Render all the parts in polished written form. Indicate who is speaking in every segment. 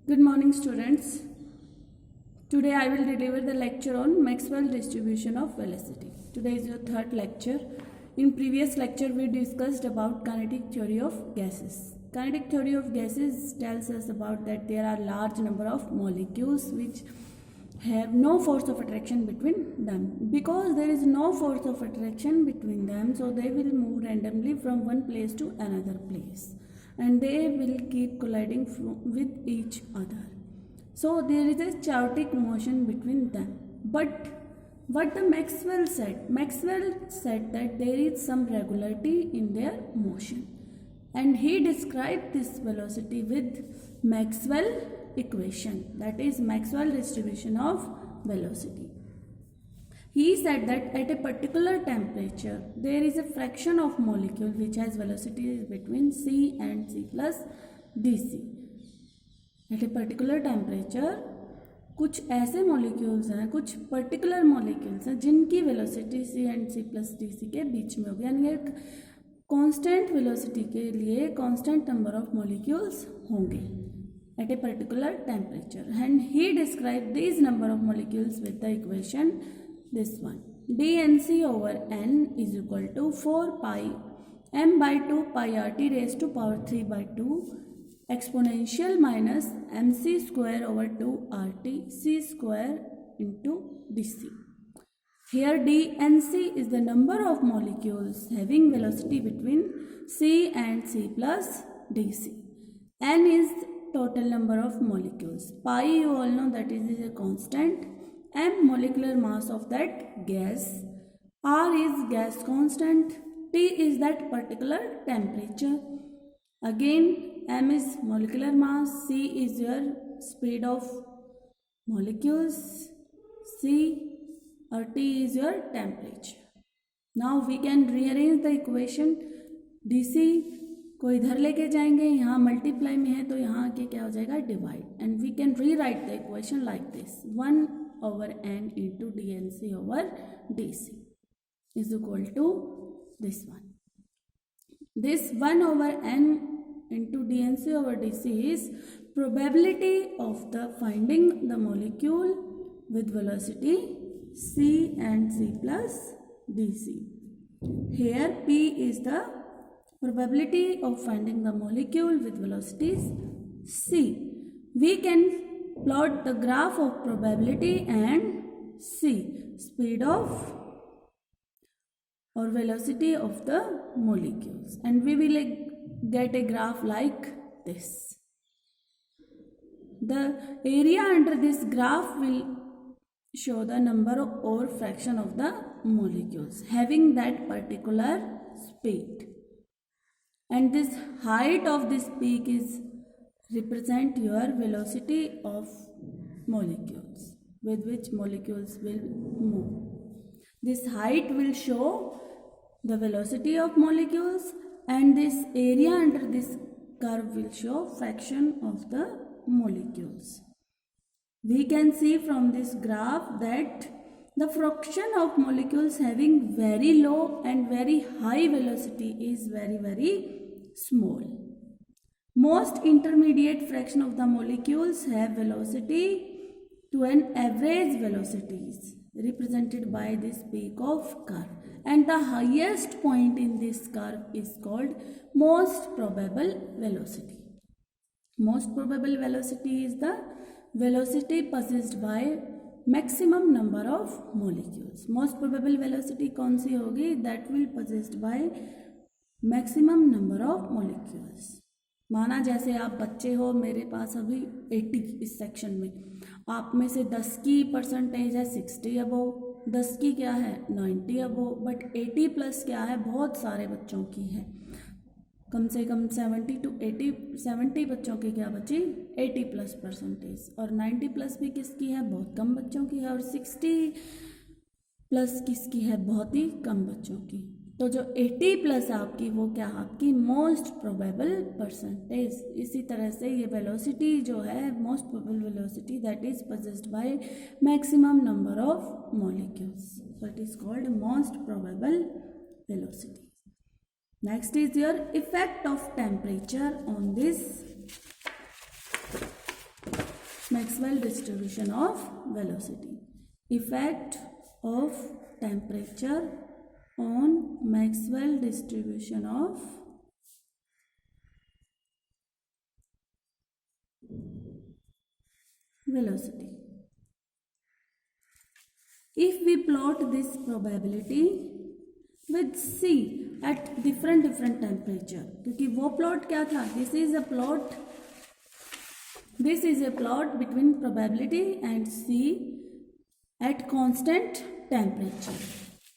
Speaker 1: Good morning, students. Today I will deliver the lecture on Maxwell distribution of velocity. Today is your third lecture. In previous lecture we discussed about kinetic theory of gases. Kinetic theory of gases tells us about that there are large number of molecules which have no force of attraction between them. Because there is no force of attraction between them, so they will move randomly from one place to another place, and they will keep colliding with each other. So there is a chaotic motion between them. But what the Maxwell said that there is some regularity in their motion, and he described this velocity with Maxwell equation, that is Maxwell distribution of velocity. He said that at a particular temperature there is a fraction of molecule which has velocity between c and c plus dc. At a particular temperature कुछ ऐसे molecules हैं, कुछ particular molecules हैं जिनकी velocity c and c plus d c के बीच में होगी, यानी एक कांस्टेंट वेलोसिटी के लिए कांस्टेंट नंबर ऑफ मॉलिक्यूल्स होंगे at a particular temperature, and he described these number of molecules with the equation this one: dnc over n is equal to 4 pi m by 2 pi rt raised to power 3 by 2 exponential minus mc square over 2 rt c square into dc. Here dnc is the number of molecules having velocity between c and c plus dc. N is total number of molecules. Pi, you all know that is a constant. M, molecular mass of that gas. R is gas constant. T is that particular temperature. Again, M is molecular mass. C is your speed of molecules. C or T is your temperature. Now we can rearrange the equation. dc को इधर लेके जाएंगे, यहाँ multiply में है तो यहाँ के क्या हो जाएगा, divide, and we can rewrite the equation like this: 1 over n into dnc over dc is equal to this one. This 1 over n into dnc over dc is probability of the finding the molecule with velocity c and c plus dc. Here p is the probability of finding the molecule with velocities c. We can plot the graph of probability and c, speed of or velocity of the molecules, and we will get a graph like this. The area under this graph will show the number or fraction of the molecules having that particular speed, and this height of this peak is represent your velocity of molecules with which molecules will move. This height will show the velocity of molecules, and this area under this curve will show fraction of the molecules. We can see from this graph that the fraction of molecules having very low and very high velocity is very small. Most intermediate fraction of the molecules have velocity to an average velocities represented by this peak of curve, and the highest point in this curve is called most probable velocity. Most probable velocity is the velocity possessed by maximum number of molecules. Most probable velocity कौन सी होगी? That will possessed by maximum number of molecules. माना जैसे आप बच्चे हो, मेरे पास अभी 80 इस सेक्शन में, आप में से 10 की परसेंटेज है 60 अबोव, 10 की क्या है 90 अबोव, बट 80 प्लस क्या है, बहुत सारे बच्चों की है, कम से कम 70 to 80, 70 बच्चों की क्या बची 80 प्लस परसेंटेज, और 90 प्लस भी किसकी है, बहुत कम बच्चों की है, और 60 प्लस किसकी है, बहुत ही कम बच्चों की. तो जो 80 प्लस आपकी वो क्या आपकी मोस्ट प्रोबेबल परसेंटेज. इसी तरह से ये वेलोसिटी जो है most probable velocity that is possessed by maximum number of molecules, so it is called most probable velocity. Next is your effect of temperature on this Maxwell distribution of velocity. Effect of temperature on Maxwell distribution of velocity. If we plot this probability with C at different temperature, क्योंकि वो plot क्या था, this is a plot between probability and C at constant temperature.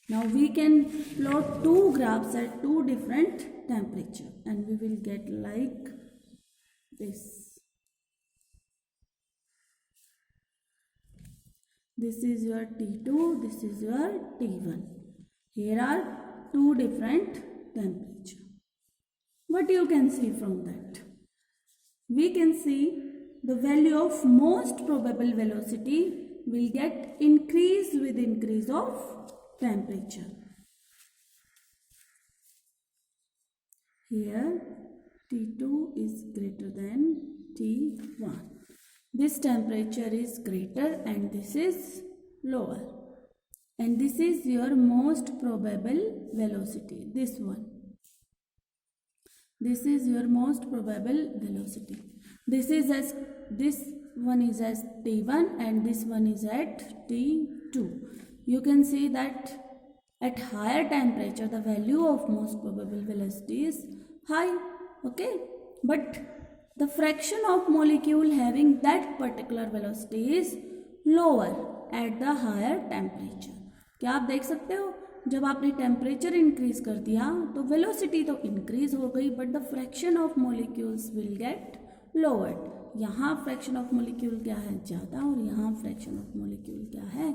Speaker 1: Now we can plot two graphs at two different temperature and we will get like this. This is your T2, this is your T1. Here are two different temperature. What you can see from that? We can see the value of most probable velocity will get increase with increase of temperature. Here T2 is greater than T1. This temperature is greater and this is lower. And this is your most probable velocity, this one. This is your most probable velocity. This one is as T1 and this one is at T2. You can see that at higher temperature the value of most probable velocity is high, okay? But the fraction of molecule having that particular velocity is lower at the higher temperature. क्या आप देख सकते हो, जब आपने temperature increase कर दिया तो वेलोसिटी तो इंक्रीज हो गई but the fraction of molecules will get lowered. यहाँ फ्रैक्शन ऑफ मॉलिक्यूल क्या है, ज़्यादा, और यहाँ फ्रैक्शन ऑफ मॉलिक्यूल क्या है,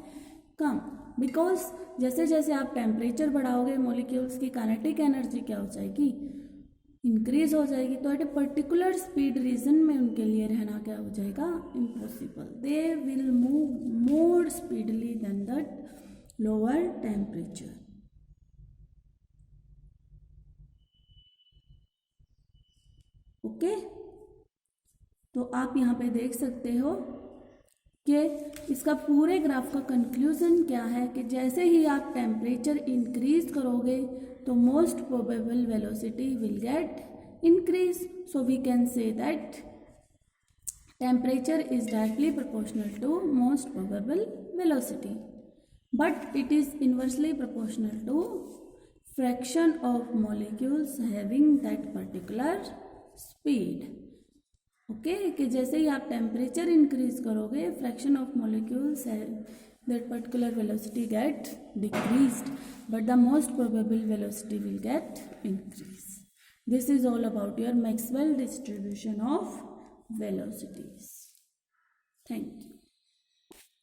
Speaker 1: कम. बिकॉज जैसे जैसे आप टेम्परेचर बढ़ाओगे मॉलिक्यूल्स की काइनेटिक एनर्जी क्या हो जाएगी, इंक्रीज हो जाएगी. तो at a particular speed region में उनके लिए रहना क्या हो जाएगा, impossible. They will move more speedly than that lower temperature. Okay, तो आप यहाँ पे देख सकते हो कि इसका पूरे ग्राफ का कंक्लूजन क्या है कि जैसे ही आप टेम्परेचर इंक्रीज करोगे तो most probable velocity will get increase. So we can say that temperature is directly proportional to most probable velocity. But it is inversely proportional to fraction of molecules having that particular speed. Okay, कि जैसे ही आप temperature increase करोगे fraction of molecules that particular velocity get decreased, but the most probable velocity will get increased. This is all about your Maxwell distribution of velocities. Thank you.